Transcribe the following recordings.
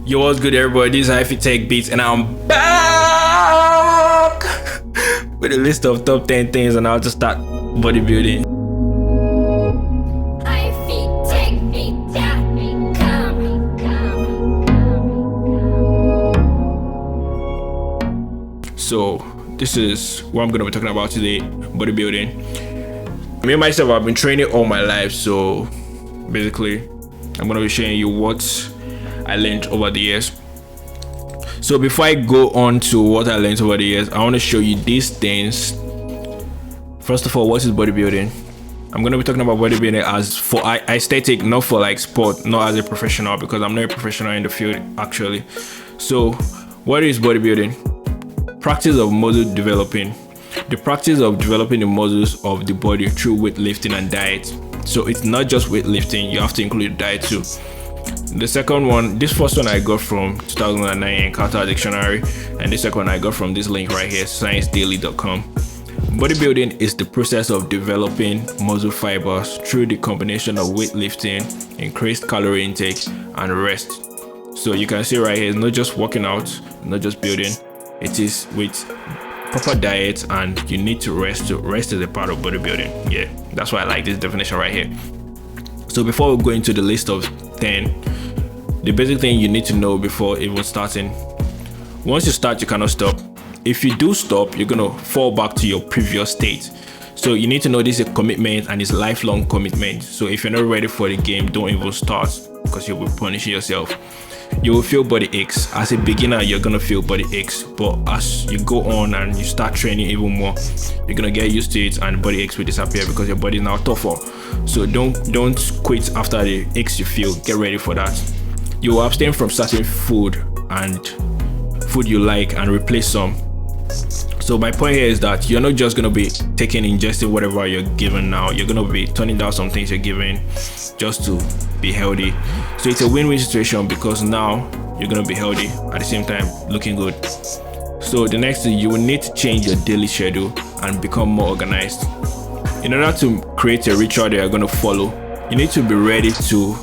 Yo, what's good, everybody? This is Hyphy Tech Beats, and I'm back with a list of top 10 things on how to start bodybuilding. Hyphy Tech Beats, So, this is what I'm going to be talking about today, bodybuilding. Me and myself, I've been training all my life, so basically, I'm going to be showing you what I learned over the years. So before I go on to what I learned over the years, I want to show you these things. First of all, what is bodybuilding? I'm going to be talking about bodybuilding as for aesthetic, not for like sport, not as a professional, because I'm not a professional in the field actually. So what is bodybuilding? Practice of muscle developing. The practice of developing the muscles of the body through weightlifting and diet. So it's not just weightlifting, you have to include diet too. The second one, this first one I got from 2009 Encounter Dictionary, and the second one I got from this link right here, sciencedaily.com. Bodybuilding is the process of developing muscle fibers through the combination of weightlifting, increased calorie intake, and rest. So you can see right here, it's not just working out, not just building, it is with proper diet, and you need to rest. Rest is a part of bodybuilding. Yeah, that's why I like this definition right here. So before we go into the list of 10, the basic thing you need to know before even starting: once you start, you cannot stop. If you do stop, you're gonna fall back to your previous state. So you need to know this is a commitment, and it's lifelong commitment. So if you're not ready for the game, don't even start, because you'll be punishing yourself. You will feel body aches. As a beginner, you're gonna feel body aches, but as you go on and you start training even more, you're gonna get used to it, and body aches will disappear because your body is now tougher. So don't quit after the aches you feel. Get ready for that. You will abstain from certain food and food you like and replace some. So my point here is that you're not just gonna be ingesting whatever you're given now. You're gonna be turning down some things you're given just to be healthy. So it's a win-win situation, because now you're gonna be healthy at the same time looking good. So the next thing, you will need to change your daily schedule and become more organized. In order to create a ritual that you're gonna follow, you need to be ready to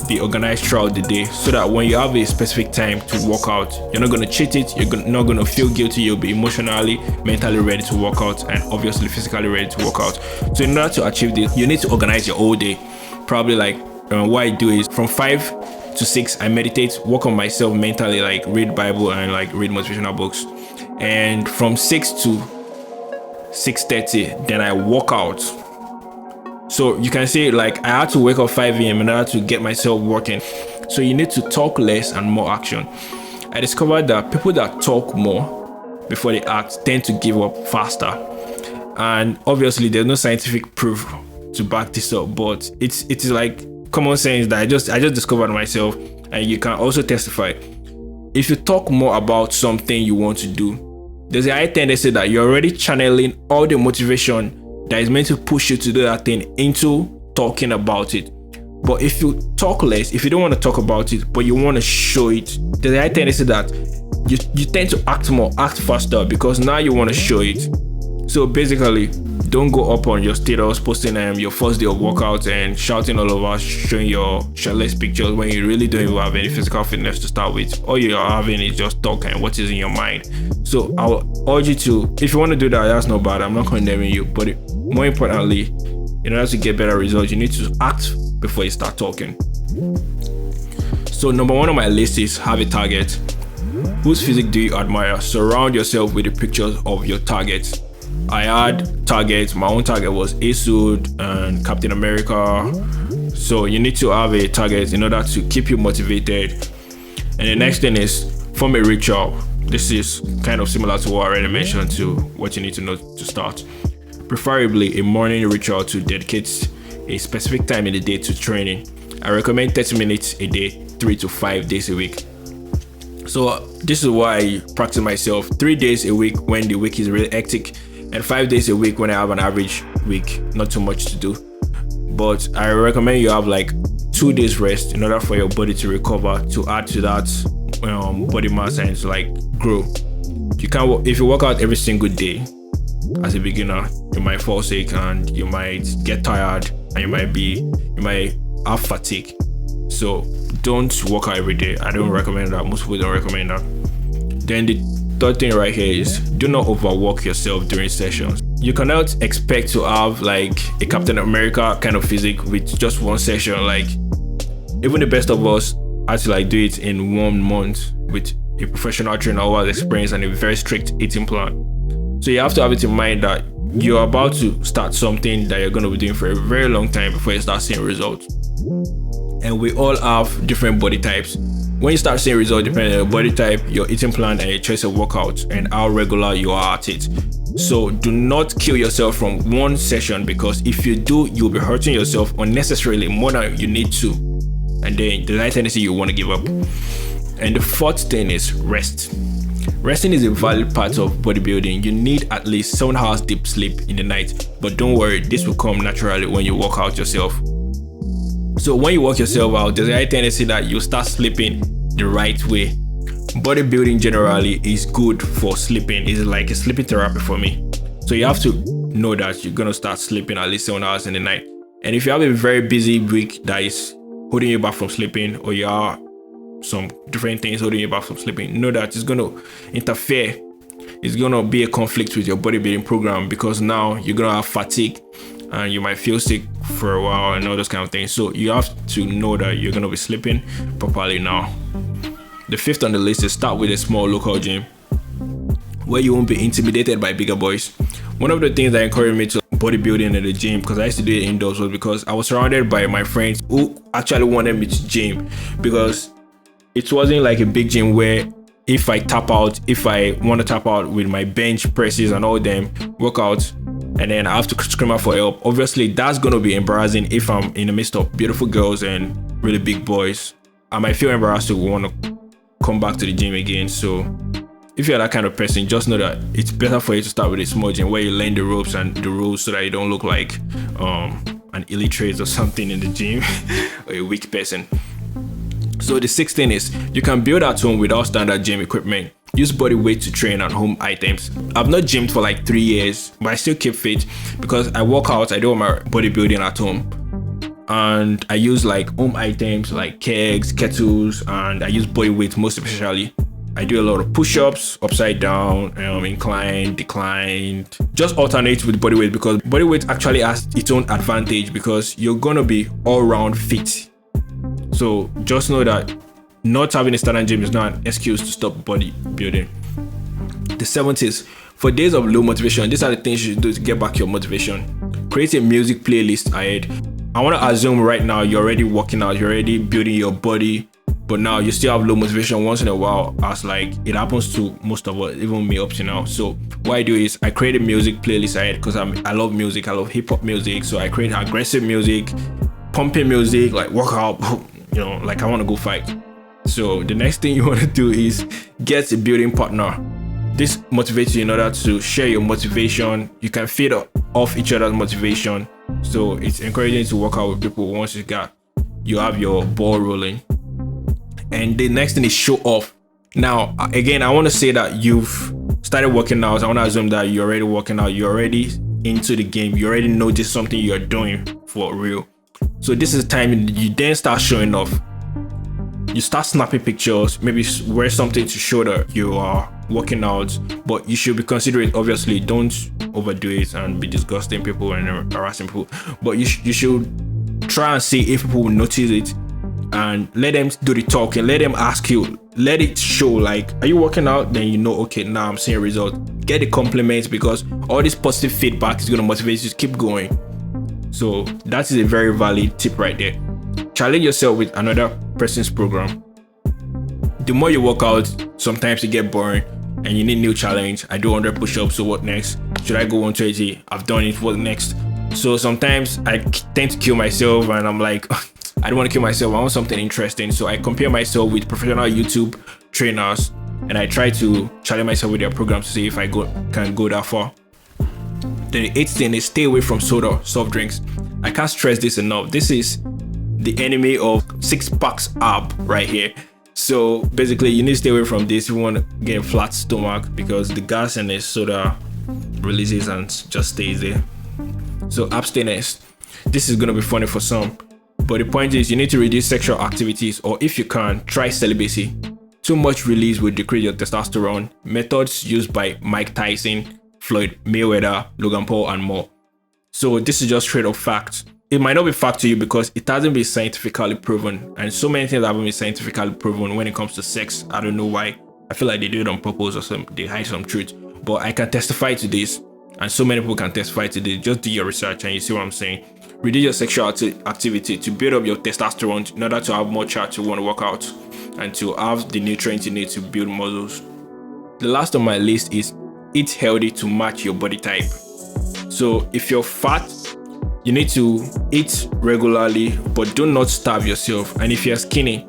be organized throughout the day, so that when you have a specific time to work out, you're not going to cheat it, you're not going to feel guilty, you'll be emotionally, mentally ready to work out, and obviously physically ready to work out. So in order to achieve this, you need to organize your whole day. Probably like what I do is from 5 to 6 I meditate, work on myself mentally, like read Bible and like read motivational books, and from 6 to 6:30 then I work out. So you can say like I had to wake up 5 a.m. in order to get myself working. So you need to talk less and more action. I discovered that people that talk more before they act tend to give up faster. And obviously there's no scientific proof to back this up, but it is like common sense that I just discovered myself, and you can also testify. If you talk more about something you want to do, there's a high tendency that you're already channeling all the motivation that is meant to push you to do that thing into talking about it. But if you talk less, if you don't want to talk about it, but you want to show it, there's a high tendency that you tend to act more, act faster, because now you want to show it. So basically, don't go up on your status posting your first day of workout and shouting all over, showing your shirtless pictures when you really don't even have any physical fitness to start with. All you're having is just talk and what is in your mind. So I'll urge you to, if you want to do that, that's not bad. I'm not condemning you, but more importantly, in order to get better results, you need to act before you start talking. So number 1 on my list is have a target. Whose physique do you admire? Surround yourself with the pictures of your targets. I had targets. My own target was Asud and Captain America. So you need to have a target in order to keep you motivated. And the next thing is form a ritual. This is kind of similar to what I already mentioned, to what you need to know to start. Preferably a morning ritual to dedicate a specific time in the day to training. I recommend 30 minutes a day, 3 to 5 days a week. So this is why I practice myself 3 days a week when the week is really hectic, and 5 days a week when I have an average week, not too much to do. But I recommend you have like 2 days rest in order for your body to recover, to add to that body mass and to like grow. You can't, if you work out every single day as a beginner, you might fall sick and you might get tired and you might have fatigue. So don't work out every day. I don't recommend that. Most people don't recommend that. Then the third thing right here is do not overwork yourself during sessions. You cannot expect to have like a Captain America kind of physique with just one session. Like even the best of us had to like do it in 1 month with a professional trainer who has experience and a very strict eating plan. So you have to have it in mind that you're about to start something that you're going to be doing for a very long time before you start seeing results. And we all have different body types. When you start seeing results, depending on your body type, your eating plan, and your choice of workouts, and how regular you are at it. So do not kill yourself from one session, because if you do, you'll be hurting yourself unnecessarily more than you need to. And then there's a tendency you want to give up. And the fourth thing is rest. Resting is a valid part of bodybuilding. You need at least 7 hours deep sleep in the night. But don't worry, this will come naturally when you work out yourself. So when you work yourself out, there's a high tendency that you start sleeping the right way. Bodybuilding generally is good for sleeping. It's like a sleeping therapy for me. So you have to know that you're going to start sleeping at least 7 hours in the night. And if you have a very busy week that is holding you back from sleeping, or you are some different things holding you back from sleeping, know that it's going to interfere. It's going to be a conflict with your bodybuilding program, because now you're going to have fatigue and you might feel sick for a while and all those kind of things. So you have to know that you're going to be sleeping properly now. The fifth on the list is start with a small local gym where you won't be intimidated by bigger boys. One of the things that encouraged me to bodybuilding in the gym, because I used to do it indoors, was because I was surrounded by my friends who actually wanted me to gym, because it wasn't like a big gym where if I want to tap out with my bench presses and all them workouts, and then I have to scream out for help, obviously that's going to be embarrassing. If I'm in the midst of beautiful girls and really big boys, I might feel embarrassed to want to come back to the gym again. So if you're that kind of person, just know that it's better for you to start with a small gym where you learn the ropes and the rules, so that you don't look like an illiterate or something in the gym or a weak person. So the sixth thing is you can build at home without standard gym equipment. Use body weight to train and home items. I've not gymed for like 3 years, but I still keep fit because I work out, I do all my bodybuilding at home. And I use like home items like kegs, kettles, and I use body weight most especially. I do a lot of push-ups, upside down, inclined, declined. Just alternate with body weight, because body weight actually has its own advantage because you're gonna be all-round fit. So just know that not having a standard gym is not an excuse to stop bodybuilding. The seventh is, for days of low motivation, these are the things you should do to get back your motivation. Create a music playlist ahead. I want to assume right now you're already working out, you're already building your body, but now you still have low motivation once in a while, as like it happens to most of us, even me up to now. So what I do is I create a music playlist ahead, because I love music, I love hip-hop music. So I create aggressive music, pumping music, like workout, like I want to go fight. So the next thing you want to do is get a building partner. This motivates you in order to share your motivation. You can feed off each other's motivation. So it's encouraging to work out with people once you have your ball rolling. And the next thing is show off. Now, again, I want to say that you've started working out. I want to assume that you're already working out. You're already into the game. You already know this is something you're doing for real. So this is the time you then start showing off. You start snapping pictures, maybe wear something to show that you are working out, but you should be considerate. Obviously, don't overdo it and be disgusting people and harassing people. But you should try and see if people will notice it, and let them do the talking. Let them ask you. Let it show, like, are you working out? Then you know, okay, now I'm seeing results. Get the compliments, because all this positive feedback is going to motivate you to keep going. So that is a very valid tip right there. Challenge yourself with another person's program. The more you work out, sometimes you get boring and you need new challenge. I do 100 push-ups, so what next? Should I go 120? I've done it, what next? So sometimes I tend to kill myself, and I'm like, I don't want to kill myself, I want something interesting. So I compare myself with professional YouTube trainers, and I try to challenge myself with their programs to see if I can go that far. The eighth thing is stay away from soda, soft drinks. I can't stress this enough. This is the enemy of six packs ab right here. So basically you need to stay away from this if you want to get a flat stomach, because the gas in the soda releases and just stays there. So abstinence. This is going to be funny for some. But the point is, you need to reduce sexual activities, or if you can, try celibacy. Too much release will decrease your testosterone. Methods used by Mike Tyson, Floyd Mayweather, Logan Paul, and more. So this is just straight up fact. It might not be fact to you because it hasn't been scientifically proven, and so many things haven't been scientifically proven when it comes to sex. I don't know why. I feel like they do it on purpose, or they hide some truth. But I can testify to this, and so many people can testify to this. Just do your research and you see what I'm saying. Reduce your sexual activity to build up your testosterone in order to have more charge to want to work out and to have the nutrients you need to build muscles. The last on my list is eat healthy to match your body type. So if you're fat, you need to eat regularly, but do not starve yourself. And if you're skinny,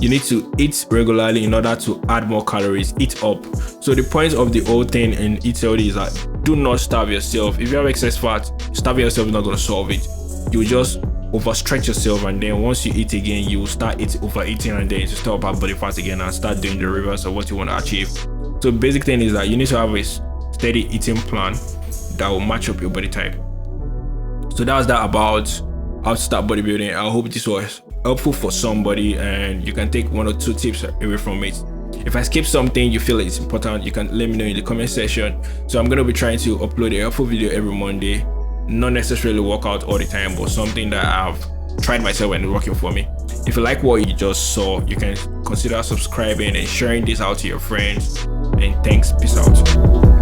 you need to eat regularly in order to add more calories. Eat up. So the point of the whole thing in eat healthy is that do not starve yourself. If you have excess fat, starving yourself is not going to solve it. You just overstretch yourself, and then once you eat again, you will start overeating, and then you stop at body fat again and start doing the reverse of what you want to achieve. So the basic thing is that you need to have a steady eating plan that will match up your body type. So that was that about how to start bodybuilding. I hope this was helpful for somebody and you can take 1 or 2 tips away from it. If I skip something you feel it's important, you can let me know in the comment section. So I'm going to be trying to upload a helpful video every Monday. Not necessarily work out all the time, but something that I've tried myself and it's working for me. If you like what you just saw, you can consider subscribing and sharing this out to your friends. And thanks. Peace out.